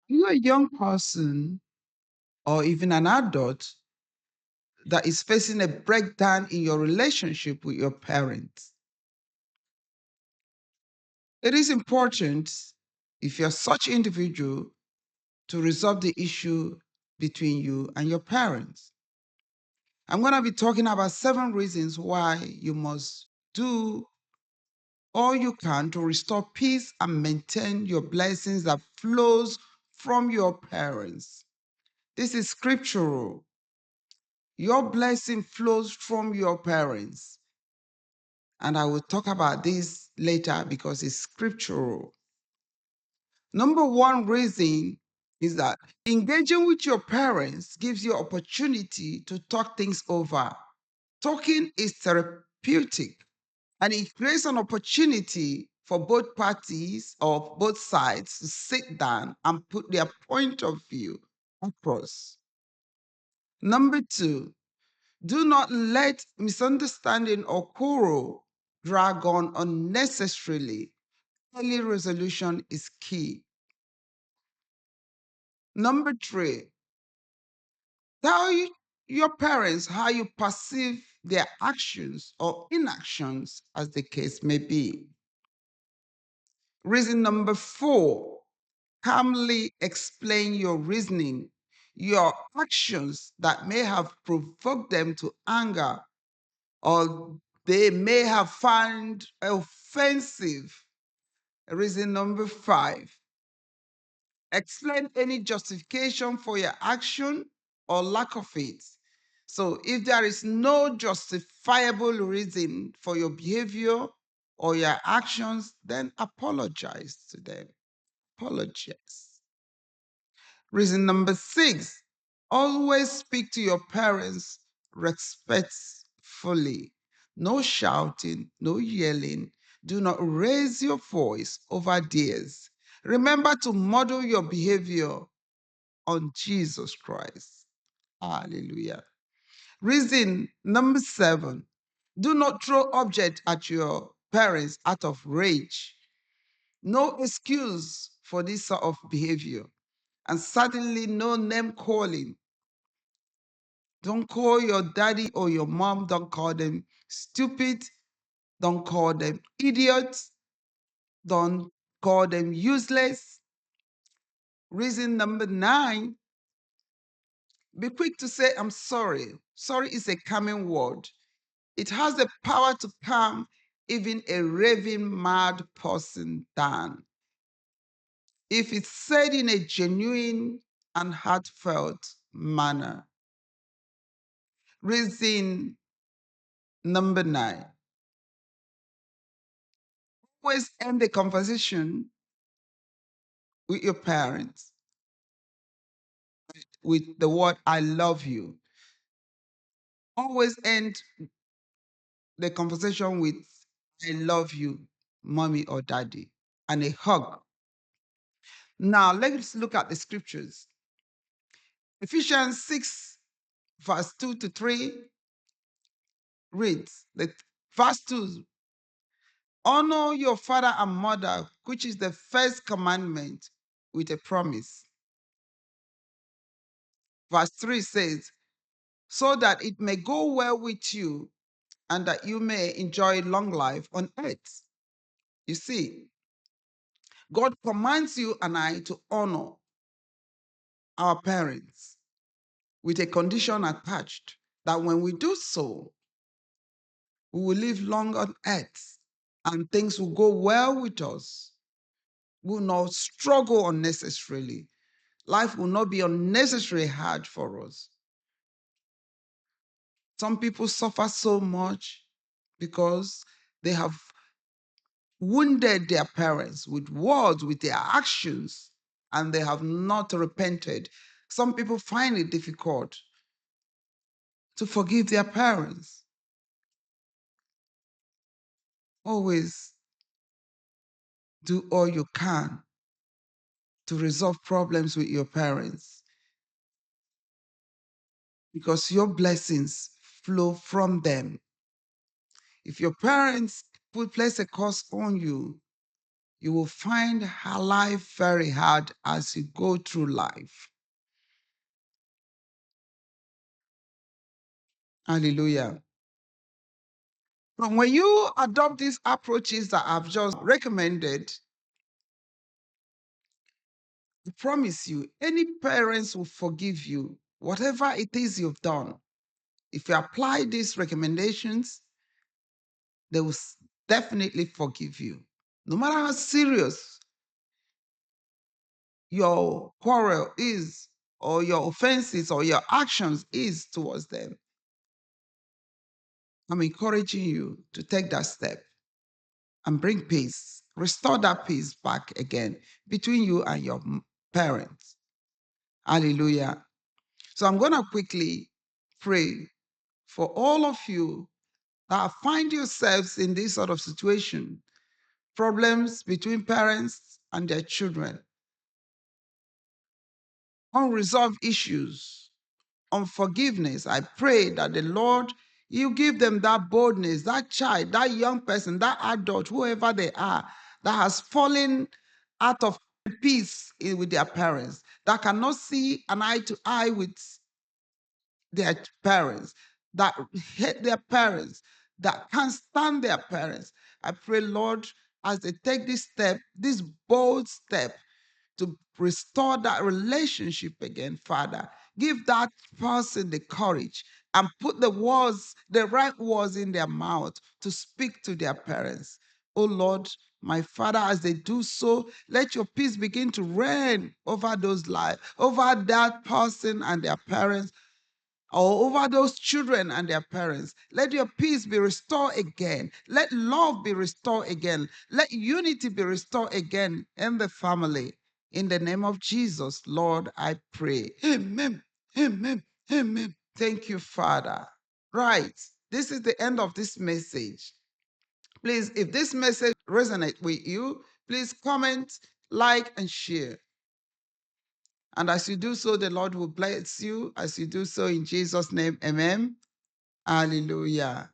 You're a young person or even an adult that is facing a breakdown in your relationship with your parents. It is important, if you're such individual, to resolve the issue between you and your parents. I'm going to be talking about 7 reasons why you must do all you can to restore peace and maintain your blessings that flows from your parents. This is scriptural. Your blessing flows from your parents. And I will talk about this later because it's scriptural. Number 1 reason is that engaging with your parents gives you opportunity to talk things over. Talking is therapeutic, and it creates an opportunity for both parties or both sides to sit down and put their point of view across. Number 2, do not let misunderstanding or quarrel drag on unnecessarily. Early resolution is key. Number 3, tell your parents how you perceive their actions or inactions, as the case may be. Reason number 4, calmly explain your reasoning, your actions that may have provoked them to anger or they may have found offensive. Reason number 5, explain any justification for your action or lack of it. So if there is no justifiable reason for your behavior or your actions, then apologize to them. Apologize. Reason number 6, always speak to your parents respectfully. No shouting, no yelling. Do not raise your voice over theirs. Remember to model your behavior on Jesus Christ. Hallelujah. Reason number 7, do not throw objects at your parents out of rage. No excuse for this sort of behavior, and certainly no name calling. Don't call your daddy or your mom, don't call them stupid, don't call them idiots, don't call them useless. Reason number 9, be quick to say, I'm sorry. Sorry is a calming word. It has the power to calm even a raving mad person down, if it's said in a genuine and heartfelt manner. Reason number 9, always end the conversation with your parents with the word, I love you. Always end the conversation with, I love you, mommy or daddy, and a hug. Now, let's look at the scriptures. Ephesians 6, verse 2 to 3 reads, verse 2, honor your father and mother, which is the first commandment with a promise. Verse 3 says, so that it may go well with you and that you may enjoy long life on earth. You see, God commands you and I to honor our parents with a condition attached that when we do so, we will live long on earth and things will go well with us. We will not struggle unnecessarily. Life will not be unnecessarily hard for us. Some people suffer so much because they have wounded their parents with words, with their actions, and they have not repented. Some people find it difficult to forgive their parents. Always do all you can to resolve problems with your parents, because your blessings flow from them. If your parents place a curse on you, you will find her life very hard as you go through life. Hallelujah. From when you adopt these approaches that I've just recommended, I promise you, any parents will forgive you, whatever it is you've done. If you apply these recommendations, they will definitely forgive you. No matter how serious your quarrel is, or your offenses, or your actions is towards them, I'm encouraging you to take that step and bring peace, restore that peace back again between you and your parents. Hallelujah. So I'm going to quickly pray for all of you that find yourselves in this sort of situation, problems between parents and their children, unresolved issues, unforgiveness. I pray that the Lord, you give them that boldness, that child, that young person, that adult, whoever they are, that has fallen out of peace with their parents, that cannot see an eye to eye with their parents, that hate their parents, that can't stand their parents. I pray, Lord, as they take this step, this bold step to restore that relationship again, Father, give that person the courage and put the words, the right words in their mouth to speak to their parents. Oh Lord, my Father, as they do so, let your peace begin to reign over those lives, over that person and their parents, or over those children and their parents. Let your peace be restored again. Let love be restored again. Let unity be restored again in the family. In the name of Jesus, Lord, I pray. Amen. Amen. Amen. Thank you, Father. Right. This is the end of this message. Please, if this message resonates with you, please comment, like, and share. And as you do so, the Lord will bless you as you do so in Jesus' name. Amen. Hallelujah.